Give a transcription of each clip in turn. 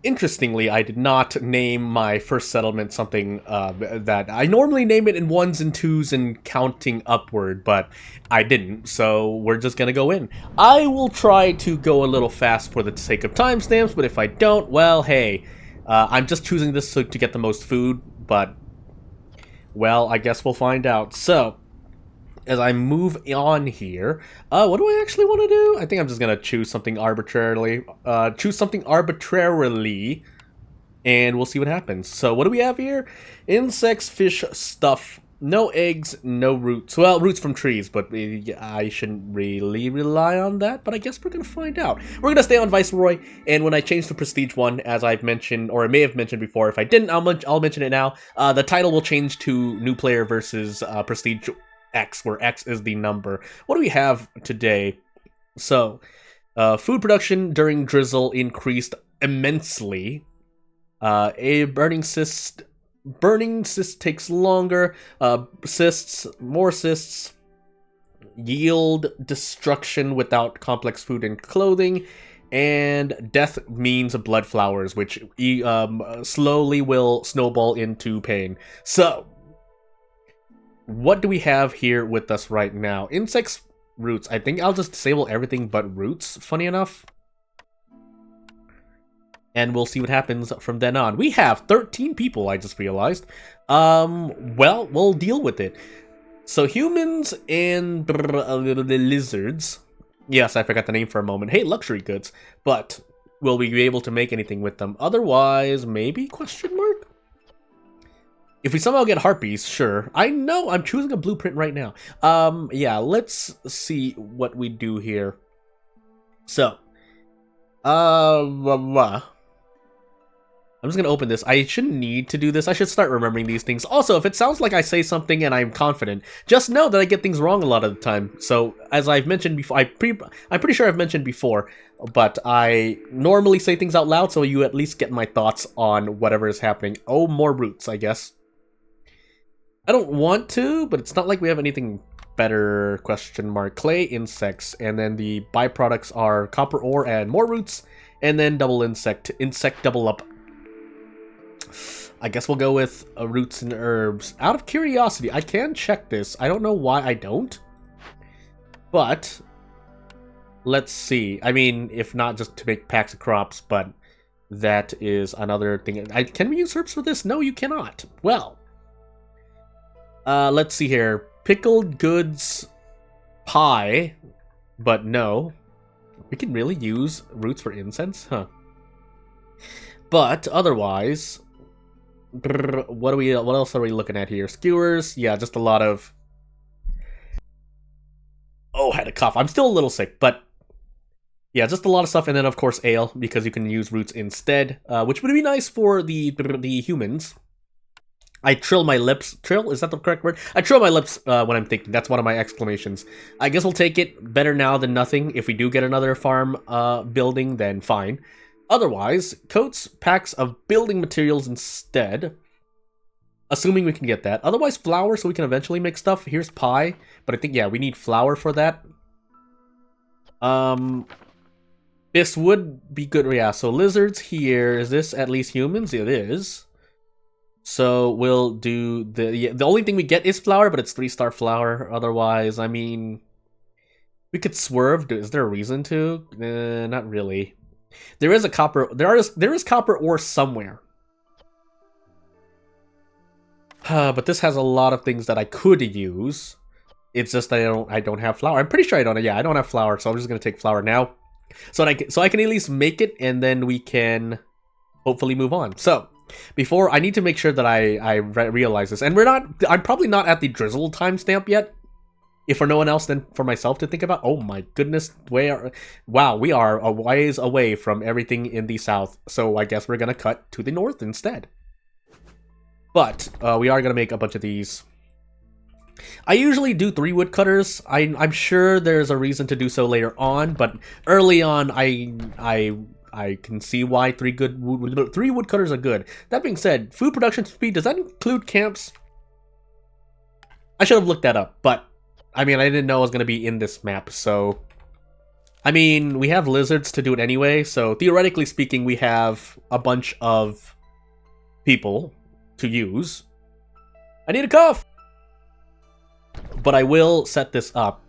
Interestingly, I did not name my first settlement something that I normally name it in ones and twos and counting upward, but I didn't, so we're just gonna go in. I will try to go a little fast for the sake of timestamps, but if I don't, well, hey, I'm just choosing this to get the most food, but, well, I guess we'll find out. So, as I move on here, what do I actually want to do? I think I'm just gonna choose something arbitrarily. And we'll see what happens. So what do we have here? Insects, fish, stuff. No eggs, no roots. Well, roots from trees, but I shouldn't really rely on that. But I guess we're gonna find out. We're gonna stay on Viceroy, and when I change to Prestige 1, as I've mentioned, or I may have mentioned before, if I didn't, I'll mention it now. The title will change to New Player versus Prestige X, where X is the number. What do we have today? So, food production during Drizzle increased immensely. A burning cyst takes longer. Cysts, more cysts. Yield destruction without complex food and clothing. And death means blood flowers, which slowly will snowball into pain. So, what do we have here with us right now? Insects, roots. I think I'll just disable everything but roots, funny enough. And we'll see what happens from then on. We have 13 people, I just realized. Well, we'll deal with it. So humans and the lizards. Yes, I forgot the name for a moment. Hey, luxury goods. But will we be able to make anything with them? Otherwise, maybe? Question mark? If we somehow get harpies, sure. I know, I'm choosing a blueprint right now. Yeah, let's see what we do here. So, I'm just gonna open this. I shouldn't need to do this. I should start remembering these things. Also, if it sounds like I say something and I'm confident, just know that I get things wrong a lot of the time. So, as I've mentioned before, I'm pretty sure I've mentioned before, but I normally say things out loud, so you at least get my thoughts on whatever is happening. Oh, more roots, I guess. I don't want to, but it's not like we have anything better, question mark. Clay, insects, and then the byproducts are copper ore and more roots, and then double insect double up. I guess we'll go with roots and herbs. Out of curiosity, I can check this. I don't know why I don't. But, let's see. I mean, if not just to make packs of crops, but that is another thing. Can we use herbs for this? No, you cannot. Well, let's see here. Pickled goods pie, but no. We can really use roots for incense? Huh. But, otherwise, what else are we looking at here? Skewers, yeah, just a lot of... Oh, I had a cough. I'm still a little sick, but yeah, just a lot of stuff. And then, of course, ale, because you can use roots instead, which would be nice for the humans. I trill my lips. Trill? Is that the correct word? I trill my lips when I'm thinking. That's one of my exclamations. I guess we'll take it. Better now than nothing. If we do get another farm building, then fine. Otherwise, coats packs of building materials instead. Assuming we can get that. Otherwise, flour so we can eventually make stuff. Here's pie. But I think, yeah, we need flour for that. This would be good. Yeah, so lizards here. Is this at least humans? It is. So we'll do the only thing we get is flour, but it's 3-star flour. Otherwise, I mean, we could swerve. Is there a reason to? Not really. There is a copper. There is copper ore somewhere. But this has a lot of things that I could use. It's just that I don't have flour. I'm pretty sure I don't. Yeah, I don't have flour, so I'm just gonna take flour now, so I can at least make it, and then we can hopefully move on. So before, I need to make sure that I realize this, and I'm probably not at the Drizzle timestamp yet. If for no one else, then for myself to think about. Oh my goodness, wow, we are a ways away from everything in the south. So I guess we're gonna cut to the north instead. But we are gonna make a bunch of these. I usually do 3 woodcutters. I'm sure there's a reason to do so later on, but early on, I can see why 3 woodcutters are good. That being said, food production speed, does that include camps? I should have looked that up, but I mean, I didn't know it was going to be in this map, so I mean, we have lizards to do it anyway, so theoretically speaking, we have a bunch of people to use. I need a cough! But I will set this up.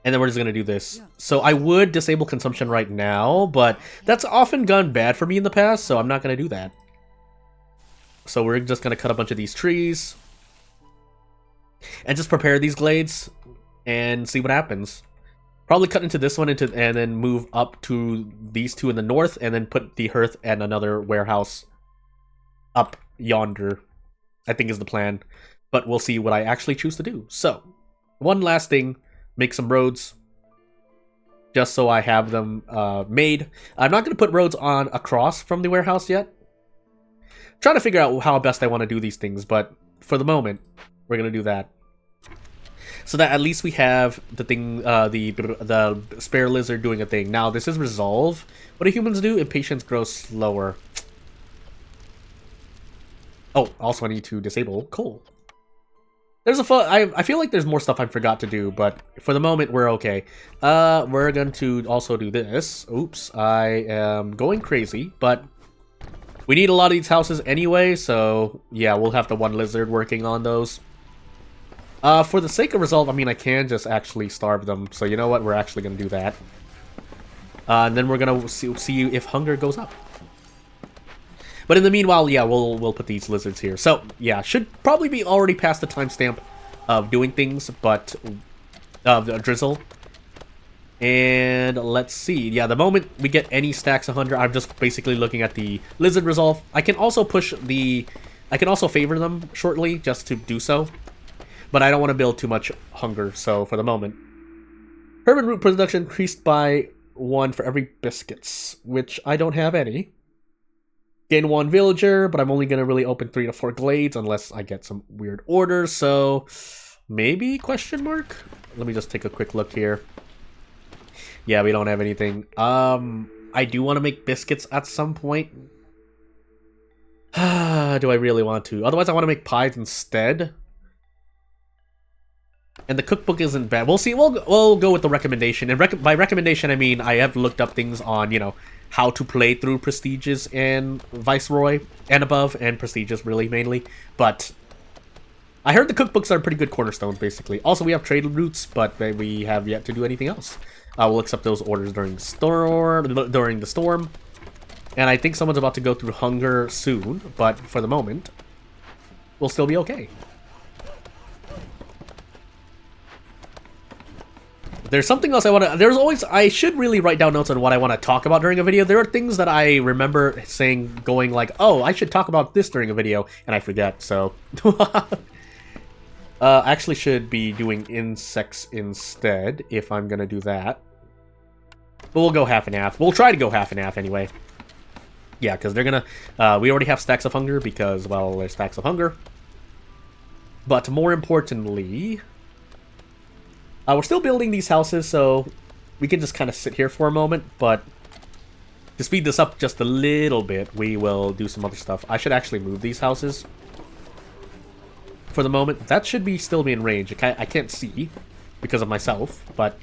And then we're just going to do this. So I would disable consumption right now, but that's often gone bad for me in the past, so I'm not going to do that. So we're just going to cut a bunch of these trees. And just prepare these glades and see what happens. Probably cut into this one and then move up to these two in the north, and then put the hearth and another warehouse up yonder, I think is the plan. But we'll see what I actually choose to do. So, one last thing. Make some roads. Just so I have them made. I'm not going to put roads on across from the warehouse yet. I'm trying to figure out how best I want to do these things, but for the moment, we're going to do that. So that at least we have the thing, the spare lizard doing a thing. Now, this is resolve. What do humans do? Impatience grows slower. Oh, also I need to disable coal. There's I feel like there's more stuff I forgot to do, but for the moment, we're okay. We're going to also do this. Oops, I am going crazy, but we need a lot of these houses anyway, so yeah, we'll have the one lizard working on those. For the sake of resolve, I mean, I can just actually starve them, so you know what? We're actually going to do that. And then we're going to see if hunger goes up. But in the meanwhile, yeah, we'll put these lizards here. So, yeah, should probably be already past the timestamp of doing things, but Drizzle. And let's see. Yeah, the moment we get any stacks of hunger, I'm just basically looking at the lizard resolve. I can also I can also favor them shortly just to do so. But I don't want to build too much hunger, so for the moment. Herb and root production increased by 1 for every biscuits, which I don't have any. Gain 1 villager, but I'm only going to really open 3 to 4 glades unless I get some weird orders, so maybe, question mark? Let me just take a quick look here. Yeah, we don't have anything. I do want to make biscuits at some point. Do I really want to? Otherwise, I want to make pies instead. And the cookbook isn't bad. We'll see. We'll go with the recommendation. And by recommendation, I mean I have looked up things on, you know, how to play through Prestiges and Viceroy and above, and Prestiges really mainly. But I heard the cookbooks are pretty good cornerstones, basically. Also, we have trade routes, but we have yet to do anything else. We'll accept those orders during the storm. And I think someone's about to go through hunger soon, but for the moment, we'll still be okay. There's something else I want to... I should really write down notes on what I want to talk about during a video. There are things that I remember going like, oh, I should talk about this during a video, and I forget, so... actually should be doing insects instead, if I'm going to do that. But we'll go half and half. We'll try to go half and half anyway. Yeah, because they're going to... we already have stacks of hunger because, well, there's stacks of hunger. But more importantly... we're still building these houses, so we can just kind of sit here for a moment, but to speed this up just a little bit, we will do some other stuff. I should actually move these houses for the moment. That should still be in range. I can't see because of myself, but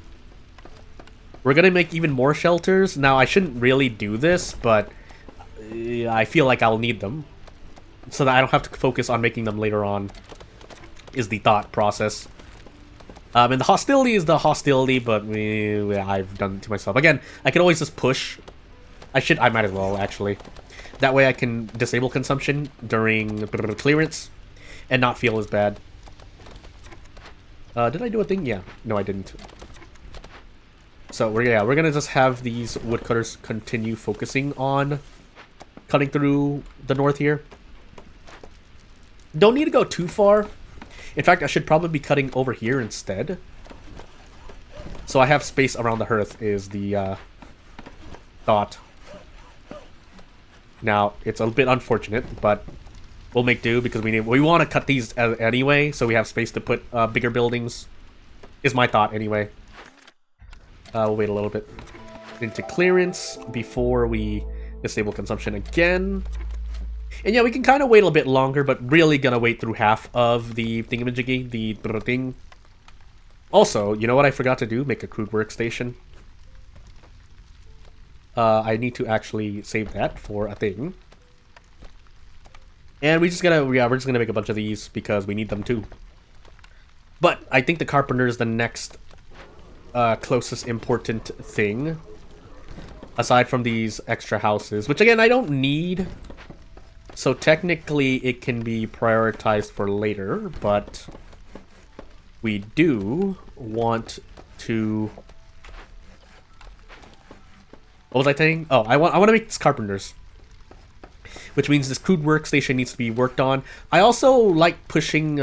we're going to make even more shelters. Now, I shouldn't really do this, but I feel like I'll need them so that I don't have to focus on making them later on, is the thought process. And the hostility is the hostility, but I've done it to myself. Again, I can always just push. I might as well, actually. That way I can disable consumption during clearance and not feel as bad. Did I do a thing? Yeah. No, I didn't. So, we're gonna just have these woodcutters continue focusing on cutting through the north here. Don't need to go too far. In fact, I should probably be cutting over here instead. So I have space around the hearth is the thought. Now, it's a bit unfortunate, but we'll make do because we want to cut these anyway, so we have space to put bigger buildings, is my thought anyway. We'll wait a little bit into clearance before we disable consumption again. And yeah, we can kind of wait a bit longer, but really gonna wait through half of the thingamajiggy, the thing. Also, you know what I forgot to do? Make a crude workstation. I need to actually save that for a thing. And we just gotta, yeah, we're just gonna make a bunch of these because we need them too. But I think the carpenter is the next closest important thing. Aside from these extra houses, which again, I don't need. So technically it can be prioritized for later, but we do want to... What was I saying? Oh, I want to make this carpenters. Which means this crude workstation needs to be worked on. I also like pushing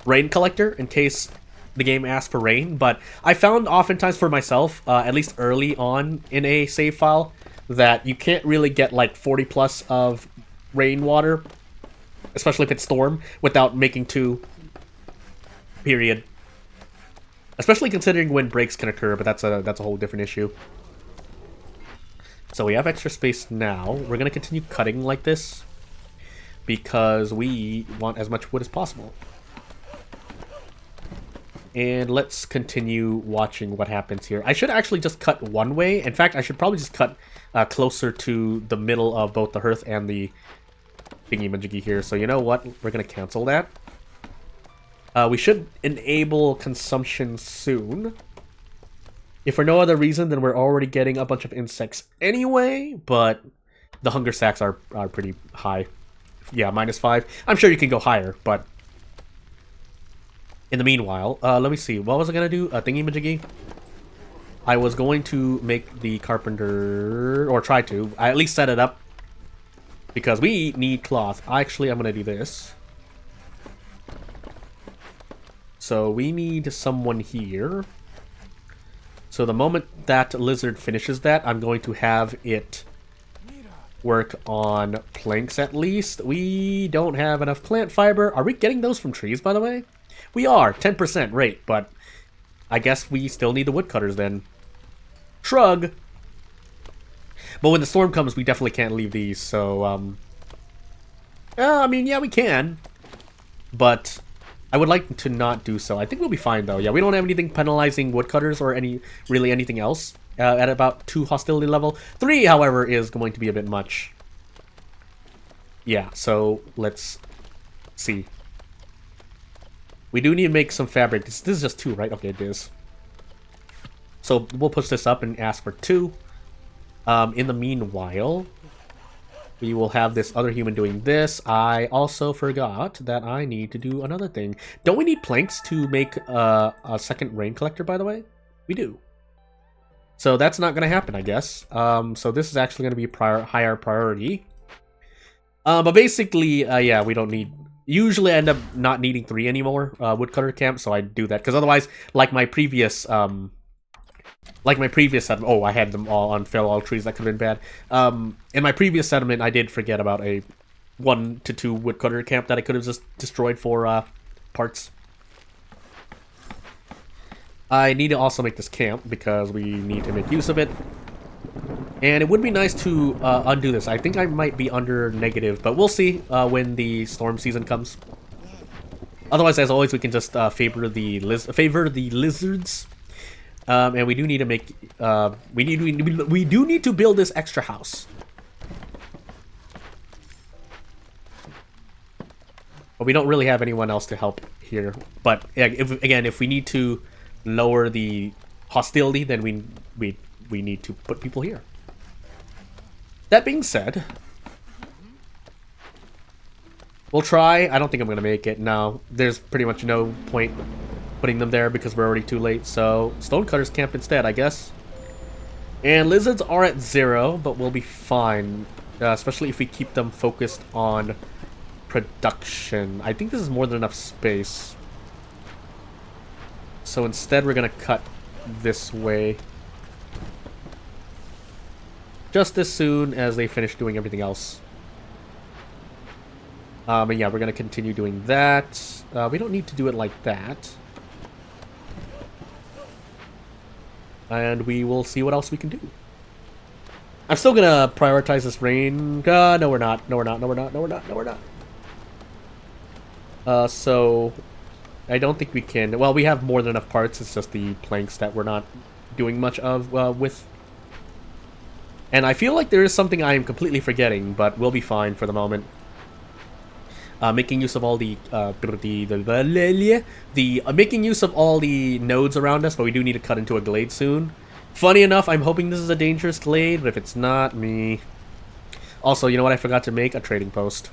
rain collector in case the game asks for rain, but I found oftentimes for myself, at least early on in a save file, that you can't really get like 40 plus of rainwater, especially if it's storm, without making 2. Period. Especially considering when breaks can occur, but that's a whole different issue. So we have extra space now. We're gonna continue cutting like this because we want as much wood as possible. And let's continue watching what happens here. I should actually just cut one way. In fact, I should probably just cut closer to the middle of both the hearth and the thingy-majiggy here. So you know what? We're going to cancel that. We should enable consumption soon. If for no other reason, then we're already getting a bunch of insects anyway. But the hunger sacks are pretty high. Yeah, -5. I'm sure you can go higher, but... In the meanwhile, let me see. What was I going to do? A thingy-majiggy? I was going to make the carpenter... Or try to. I at least set it up. Because we need cloth. Actually, I'm going to do this. So we need someone here. So the moment that lizard finishes that, I'm going to have it work on planks at least. We don't have enough plant fiber. Are we getting those from trees, by the way? We are, 10% rate, but I guess we still need the woodcutters then. Shrug! But when the storm comes, we definitely can't leave these, so, I mean, yeah, we can. But I would like to not do so. I think we'll be fine, though. Yeah, we don't have anything penalizing woodcutters or really anything else at about 2 hostility level. 3, however, is going to be a bit much. Yeah, so let's see. We do need to make some fabric. This is just 2, right? Okay, it is. So we'll push this up and ask for 2. In the meanwhile, we will have this other human doing this. I also forgot that I need to do another thing. Don't we need planks to make a second rain collector, by the way? We do. So that's not going to happen, I guess. So this is actually going to be higher priority. But basically, yeah, we don't need... Usually I end up not needing 3 anymore, woodcutter camp, so I do that. Because otherwise, like my previous settlement, oh, I had them all on fell all trees, that could have been bad. In my previous settlement, I did forget about a 1 to 2 woodcutter camp that I could have just destroyed for parts. I need to also make this camp, because we need to make use of it. And it would be nice to undo this. I think I might be under negative, but we'll see when the storm season comes. Otherwise, as always, we can just favor the lizards. And we do need to make we do need to build this extra house. But we don't really have anyone else to help here. But if we need to lower the hostility, then we need to put people here. That being said, we'll try. I don't think I'm going to make it. No, there's pretty much no point putting them there because we're already too late. So, stonecutters camp instead, I guess. And lizards are at 0, but we'll be fine. Especially if we keep them focused on production. I think this is more than enough space. So instead, we're going to cut this way. Just as soon as they finish doing everything else. And yeah, we're going to continue doing that. We don't need to do it like that. And we will see what else we can do. I'm still going to prioritize this rain. No, we're not. No, we're not. No, we're not. No, we're not. No, we're not. So I don't think we can. Well, we have more than enough parts. It's just the planks that we're not doing much of with. And I feel like there is something I am completely forgetting, but we'll be fine for the moment. Making use of all the making use of all the nodes around us, but we do need to cut into a glade soon. Funny enough, I'm hoping this is a dangerous glade, but if it's not, me. Also, you know what I forgot to make? A trading post.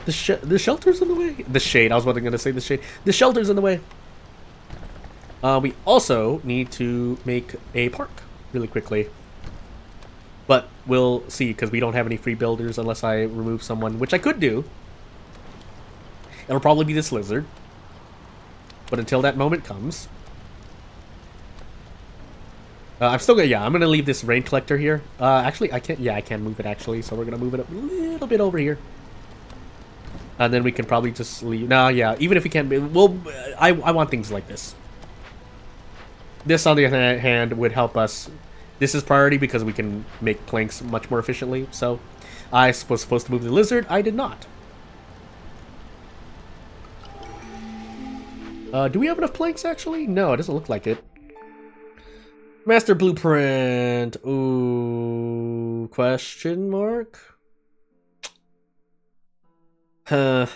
The shelter's in the way. The shade. I was going to say the shade. The shelter's in the way. We also need to make a park really quickly. But we'll see, because we don't have any free builders unless I remove someone, which I could do. It'll probably be this lizard. But until that moment comes... I'm still gonna, I'm gonna leave this rain collector here. Actually, I can't, I can move it actually, so we're gonna move it a little bit over here. And then we can probably just leave, even if we can't, I want things like this. This, on the other hand, would help us. This is priority because we can make planks much more efficiently, so I was supposed to move the lizard, I did not. Do we have enough planks, actually? No, it doesn't look like it. Master blueprint. Ooh, question mark? 40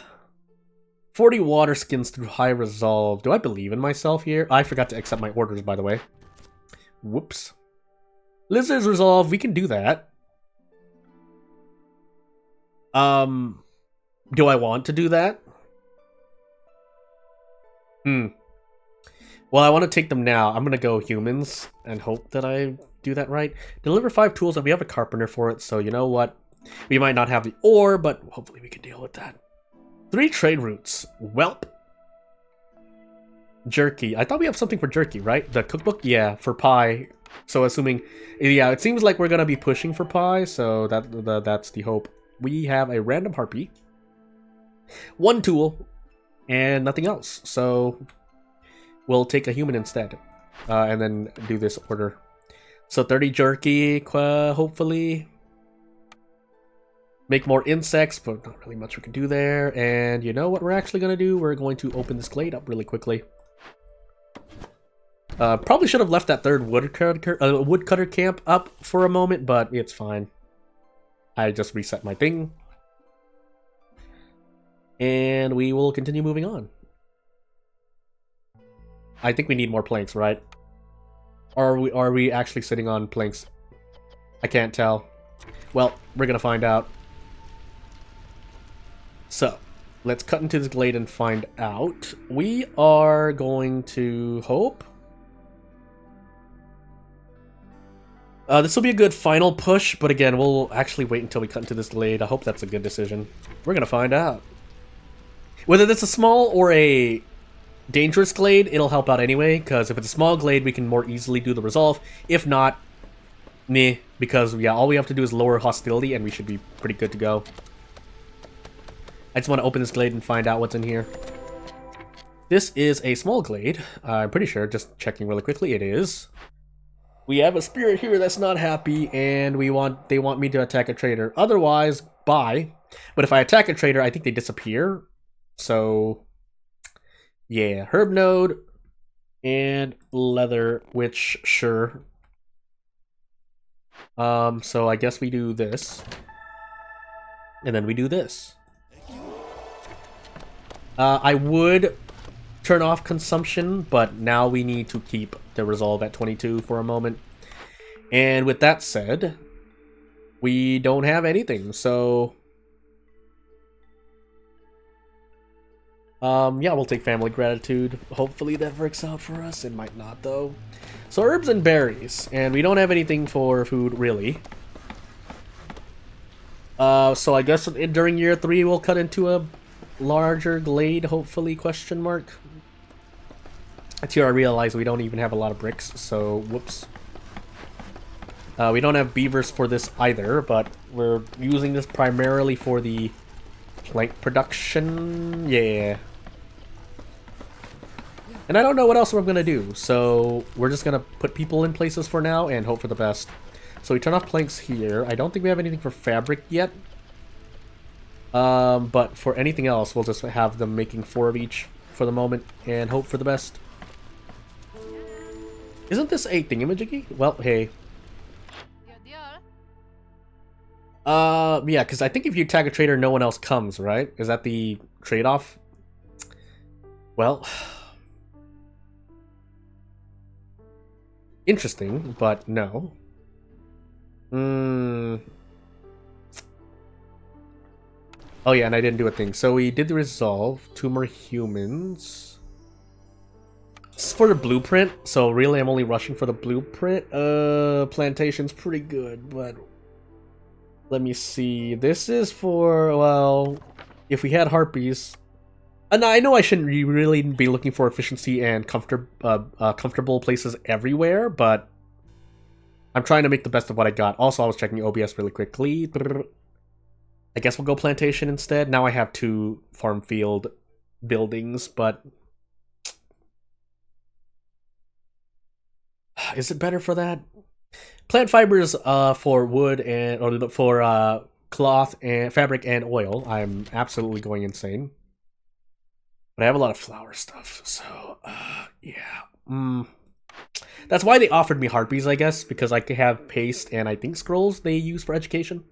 water skins through high resolve. Do I believe in myself here? I forgot to accept my orders, by the way. Whoops. Lizards resolve, we can do that. Do I want to do that? Well, I want to take them now. I'm going to go humans and hope that I do that right. Deliver 5 tools, and we have a carpenter for it, so you know what? We might not have the ore, but hopefully we can deal with that. 3 trade routes. Welp. Jerky. I thought we have something for jerky, right? The cookbook? Yeah, for pie. So assuming... Yeah, it seems like we're going to be pushing for pie, so that's the hope. We have a random harpy. 1 tool. And nothing else. So... we'll take a human instead, and then do this order. So 30 jerky, hopefully. Make more insects, but not really much we can do there. And you know what we're actually going to do? We're going to open this glade up really quickly. Probably should have left that third woodcutter camp up for a moment, but it's fine. I just reset my thing. And we will continue moving on. I think we need more planks, right? Or are we actually sitting on planks? I can't tell. Well, we're gonna find out. So, let's cut into this glade and find out. We are going to hope. This will be a good final push, but again, we'll actually wait until we cut into this glade. I hope that's a good decision. We're gonna find out. Whether that's a small or a dangerous glade, it'll help out anyway, because if it's a small glade, we can more easily do the resolve. If not, meh, because yeah, all we have to do is lower hostility and we should be pretty good to go. I just want to open this glade and find out what's in here. This is a small glade. I'm pretty sure, just checking really quickly, it is. We have a spirit here that's not happy, and they want me to attack a trader. Otherwise, bye. But if I attack a trader, I think they disappear. So... yeah, herb node and leather, which sure. So I guess we do this. And then we do this. I would turn off consumption, but now we need to keep the resolve at 22 for a moment. And with that said, we don't have anything, so... yeah, we'll take family gratitude. Hopefully that works out for us. It might not, though. So herbs and berries, and we don't have anything for food, really. So I guess during year 3 we'll cut into a larger glade, hopefully, question mark. That's here I realize we don't even have a lot of bricks, so whoops. We don't have beavers for this either, but we're using this primarily for the plank production. Yeah. And I don't know what else we're going to do, so we're just going to put people in places for now and hope for the best. So we turn off planks here. I don't think we have anything for fabric yet. But for anything else, we'll just have them making 4 of each for the moment and hope for the best. Isn't this a thingamajiggy? Well, hey. Yeah, because I think if you tag a trader, no one else comes, right? Is that the trade-off? Well... interesting, but no. Oh yeah, and I didn't do a thing. So we did the resolve. 2 more humans. This is for the blueprint, so really I'm only rushing for the blueprint. Plantation's pretty good, but... let me see. This is for, well... if we had harpies... and I know I shouldn't really be looking for efficiency and comfortable places everywhere, but... I'm trying to make the best of what I got. Also, I was checking OBS really quickly. I guess we'll go plantation instead. Now I have 2 farm field buildings, but... is it better for that? Plant fibers for wood and... or for cloth and fabric and oil. I'm absolutely going insane. But I have a lot of flower stuff, so... yeah. That's why they offered me harpies, I guess, because I could have paste and I think scrolls they use for education.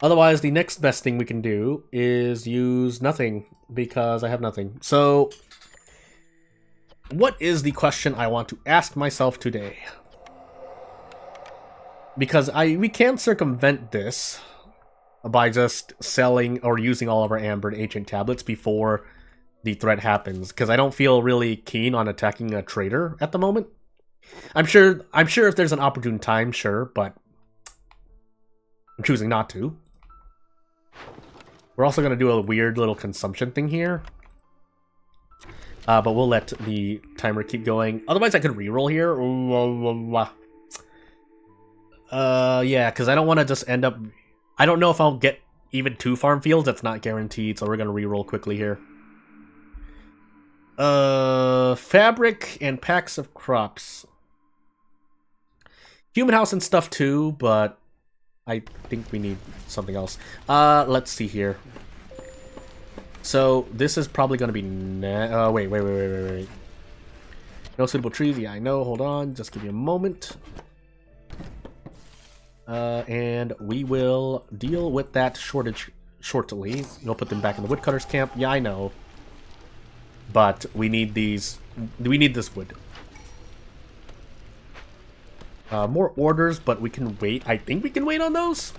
Otherwise, the next best thing we can do is use nothing, because I have nothing. So, what is the question I want to ask myself today? Because we can circumvent this by just selling or using all of our amber and ancient tablets before the threat happens, because I don't feel really keen on attacking a trader at the moment. I'm sure if there's an opportune time, sure, but I'm choosing not to. We're also going to do a weird little consumption thing here. But we'll let the timer keep going. Otherwise, I could reroll here. Yeah, because I don't want to just end up... I don't know if I'll get even 2 farm fields. That's not guaranteed, so we're going to reroll quickly here. Fabric and packs of crops. Human house and stuff too, but I think we need something else. Let's see here. So this is probably going to be... wait. No suitable trees. Yeah, I know. Hold on. Just give me a moment. And we will deal with that shortage shortly. We'll put them back in the woodcutter's camp. Yeah, I know. But we need these... we need this wood. More orders, but we can wait. I think we can wait on those.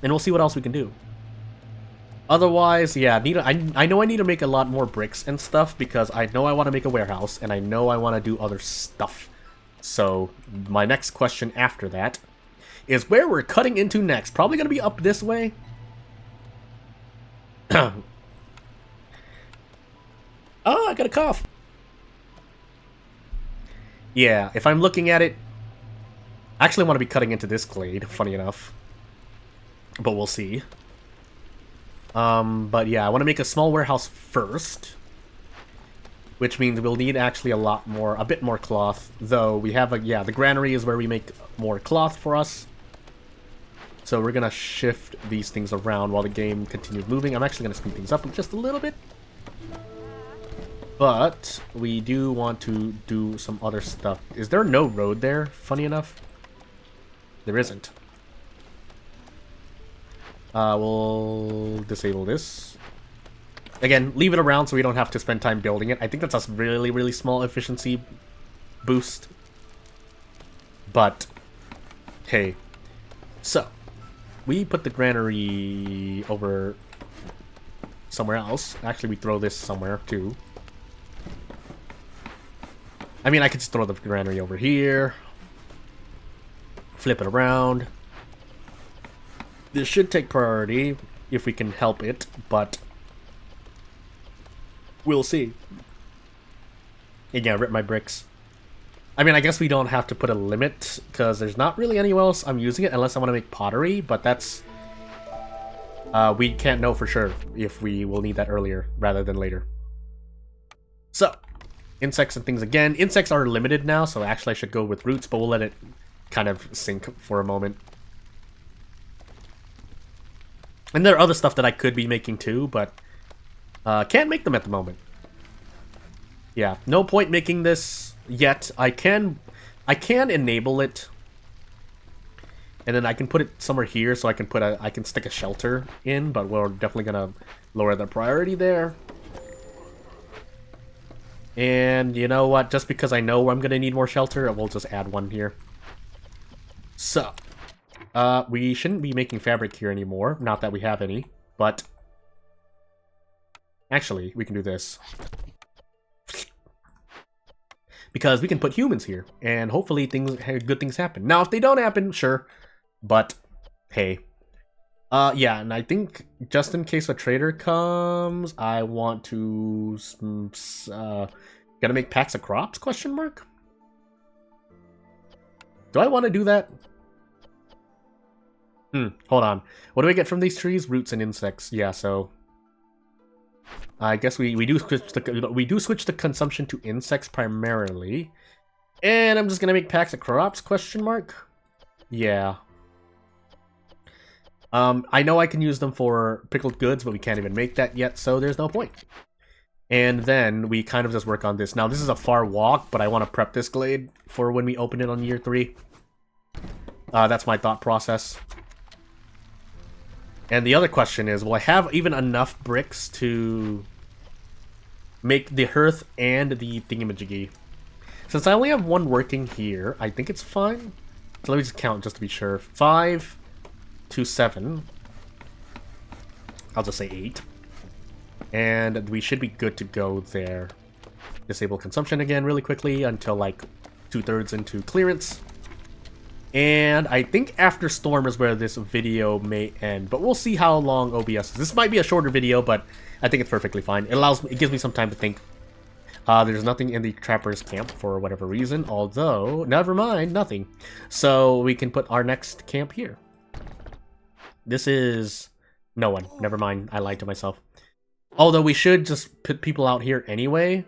And we'll see what else we can do. Otherwise, yeah, I know I need to make a lot more bricks and stuff, because I know I want to make a warehouse, and I know I want to do other stuff. So, my next question after that is where we're cutting into next. Probably going to be up this way. Oh, I got a cough. Yeah, if I'm looking at it, I actually want to be cutting into this glade, funny enough. But we'll see. But yeah, I want to make a small warehouse first. Which means we'll need actually a bit more cloth. Though we have the granary is where we make more cloth for us. So we're gonna shift these things around while the game continues moving. I'm actually gonna speed things up just a little bit. But we do want to do some other stuff. Is there no road there, funny enough? There isn't. We'll disable this. Again, leave it around so we don't have to spend time building it. I think that's a really, really small efficiency boost. But, hey. So, we put the granary over somewhere else. Actually, we throw this somewhere, too. I mean, I could just throw the granary over here. Flip it around. This should take priority if we can help it, but we'll see. And yeah, rip my bricks. I mean, I guess we don't have to put a limit, because there's not really anywhere else I'm using it, unless I want to make pottery, but that's... we can't know for sure if we will need that earlier, rather than later. So, insects and things again. Insects are limited now, so actually I should go with roots, but we'll let it kind of sink for a moment. And there are other stuff that I could be making too, but can't make them at the moment. Yeah, no point making this yet. I can enable it, and then I can put it somewhere here, so I can stick a shelter in, but we're definitely gonna lower the priority there. And you know what? Just because I know I'm gonna need more shelter, we'll just add one here. So, we shouldn't be making fabric here anymore. Not that we have any, but actually, we can do this. Because we can put humans here, and hopefully good things happen. Now, if they don't happen, sure, but hey. Yeah, and I think just in case a trader comes, I want to gotta make packs of crops? Question mark. Do I want to do that? Hold on. What do I get from these trees? Roots and insects. Yeah, so I guess we do switch the consumption to insects primarily. And I'm just gonna make packs of crops? Question mark. Yeah. I know I can use them for pickled goods, but we can't even make that yet, so there's no point. And then we kind of just work on this. Now, this is a far walk, but I want to prep this glade for when we open it on year 3. That's my thought process. And the other question is, will I have even enough bricks to make the hearth and the thingamajiggy? Since I only have one working here, I think it's fine. So let me just count just to be sure. 5 to 7. I'll just say 8. And we should be good to go there. Disable consumption again really quickly until like 2/3 into clearance. And I think after Storm is where this video may end, but we'll see how long OBS is. This might be a shorter video, but I think it's perfectly fine. It gives me some time to think. There's nothing in the Trapper's camp for whatever reason, although, never mind, nothing. So we can put our next camp here. This is no one. Never mind, I lied to myself. Although we should just put people out here anyway,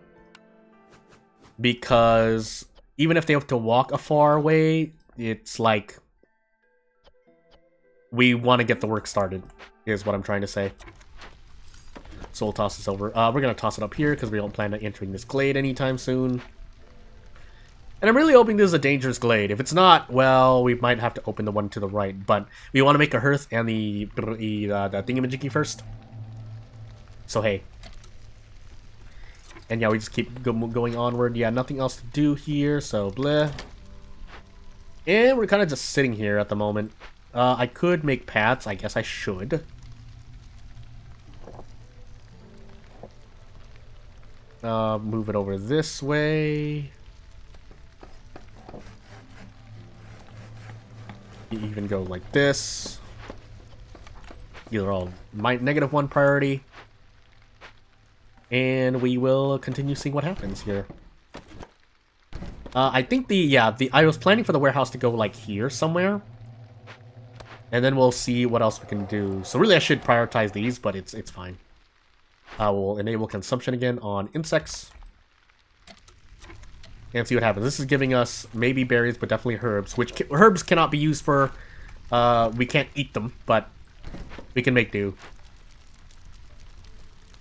because even if they have to walk a far way, it's like we want to get the work started, is what I'm trying to say. So we'll toss this over. We're going to toss it up here because we don't plan on entering this glade anytime soon. And I'm really hoping this is a dangerous glade. If it's not, well, we might have to open the one to the right. But we want to make a hearth and the thingamajiggy first. So hey. And yeah, we just keep going onward. Yeah, nothing else to do here, so bleh. And we're kind of just sitting here at the moment. I could make paths. I guess I should. Move it over this way. You even go like this. These are all my -1 priority. And we will continue seeing what happens here. I think I was planning for the warehouse to go like here somewhere. And then we'll see what else we can do. So really I should prioritize these, but it's fine. We'll enable consumption again on insects. And see what happens. This is giving us maybe berries, but definitely herbs. Which herbs cannot be used for... we can't eat them, but we can make do.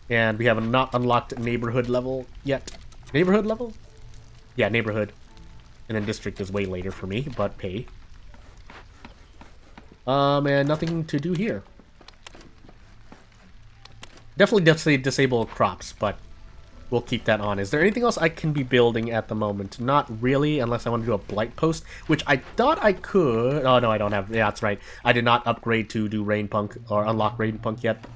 And we have a not unlocked neighborhood level yet. Neighborhood level? Yeah, neighborhood. And then district is way later for me, but pay. And nothing to do here. Definitely disable crops, but we'll keep that on. Is there anything else I can be building at the moment? Not really, unless I want to do a blight post, which I thought I could. Oh, no, I don't have. Yeah, that's right. I did not upgrade to do rain punk or unlock rain punk yet.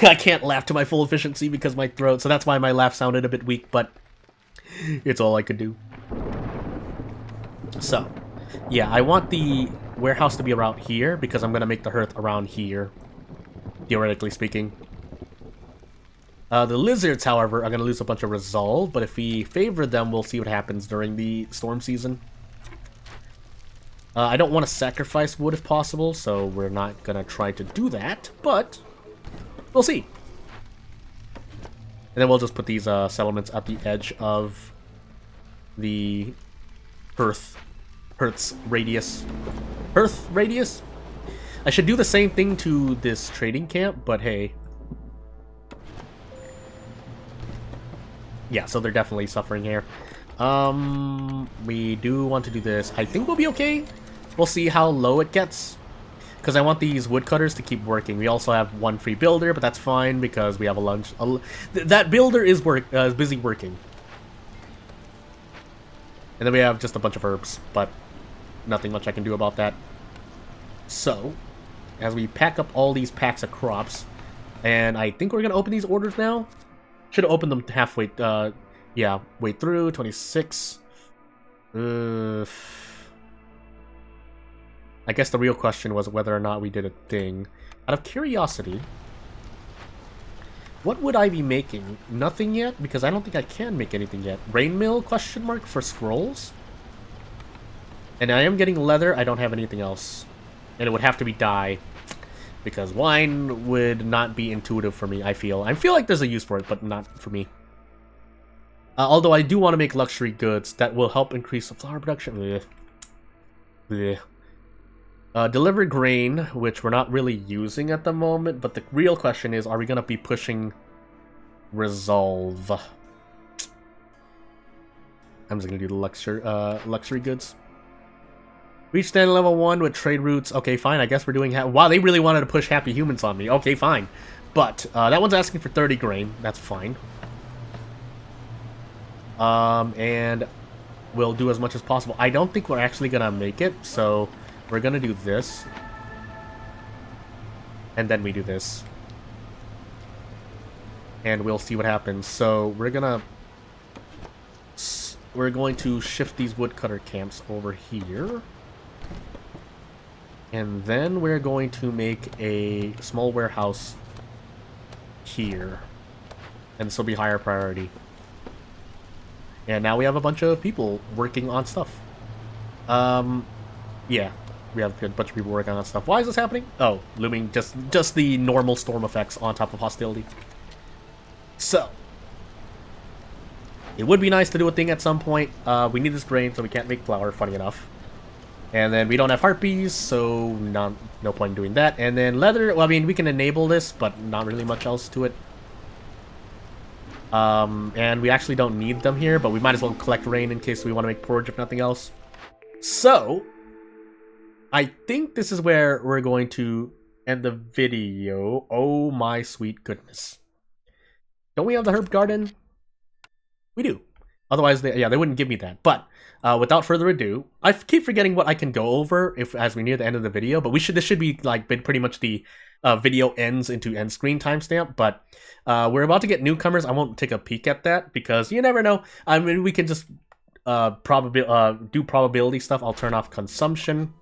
I can't laugh to my full efficiency because my throat, so that's why my laugh sounded a bit weak, but it's all I could do. So, yeah, I want the warehouse to be around here because I'm going to make the hearth around here, theoretically speaking. The lizards, however, are going to lose a bunch of resolve, but if we favor them, we'll see what happens during the storm season. I don't want to sacrifice wood if possible, so we're not going to try to do that, but we'll see. And then we'll just put these settlements at the edge of the Hearth's radius. Hearth radius? I should do the same thing to this trading camp, but hey. Yeah, so they're definitely suffering here. We do want to do this. I think we'll be okay. We'll see how low it gets. Because I want these woodcutters to keep working. We also have one free builder, but that's fine because we have a lunch. That builder is busy working. And then we have just a bunch of herbs, but nothing much I can do about that. So, as we pack up all these packs of crops, and I think we're going to open these orders now. Should have opened them halfway, yeah, way through, 26. I guess the real question was whether or not we did a thing. Out of curiosity, what would I be making? Nothing yet? Because I don't think I can make anything yet. Rain mill, question mark, for scrolls? And I am getting leather, I don't have anything else. And it would have to be dye. Because wine would not be intuitive for me, I feel. I feel like there's a use for it, but not for me. Although I do want to make luxury goods that will help increase the flour production. Blech. Blech. Deliver grain, which we're not really using at the moment, but the real question is, are we going to be pushing resolve? I'm just going to do the luxury goods. Reach stand level 1 with trade routes. Okay, fine, I guess we're doing... Wow, they really wanted to push happy humans on me. Okay, fine. But, that one's asking for 30 grain. That's fine. And we'll do as much as possible. I don't think we're actually going to make it, so... We're gonna do this. And then we do this. And we'll see what happens. So, we're going to shift these woodcutter camps over here. And then we're going to make a small warehouse here. And this will be higher priority. And now we have a bunch of people working on stuff. Yeah. We have a bunch of people working on stuff. Why is this happening? Oh, looming, just the normal storm effects on top of hostility. So, it would be nice to do a thing at some point. We need this grain, so we can't make flour, funny enough. And then we don't have harpies, so no point in doing that. And then leather, well, I mean, we can enable this, but not really much else to it. And we actually don't need them here, but we might as well collect rain in case we want to make porridge, if nothing else. So... I think this is where we're going to end the video. Oh my sweet goodness. Don't we have the herb garden? We do. Otherwise, they wouldn't give me that. But without further ado, I keep forgetting what I can go over as we near the end of the video. But this should be like pretty much the video ends into end screen timestamp. But we're about to get newcomers. I won't take a peek at that because you never know. I mean, we can just do probability stuff. I'll turn off consumption.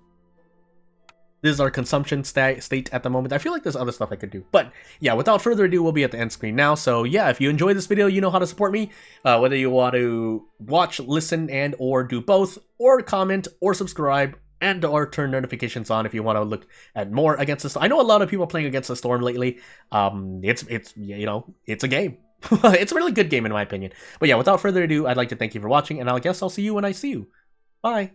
This is our consumption state at the moment. I feel like there's other stuff I could do. But yeah, without further ado, we'll be at the end screen now. So yeah, if you enjoyed this video, you know how to support me. Whether you want to watch, listen, and or do both, or comment, or subscribe, and or turn notifications on if you want to look at more Against the Storm. I know a lot of people are playing Against the Storm lately. It's you know, it's a game. It's a really good game in my opinion. But yeah, without further ado, I'd like to thank you for watching, and I guess I'll see you when I see you. Bye.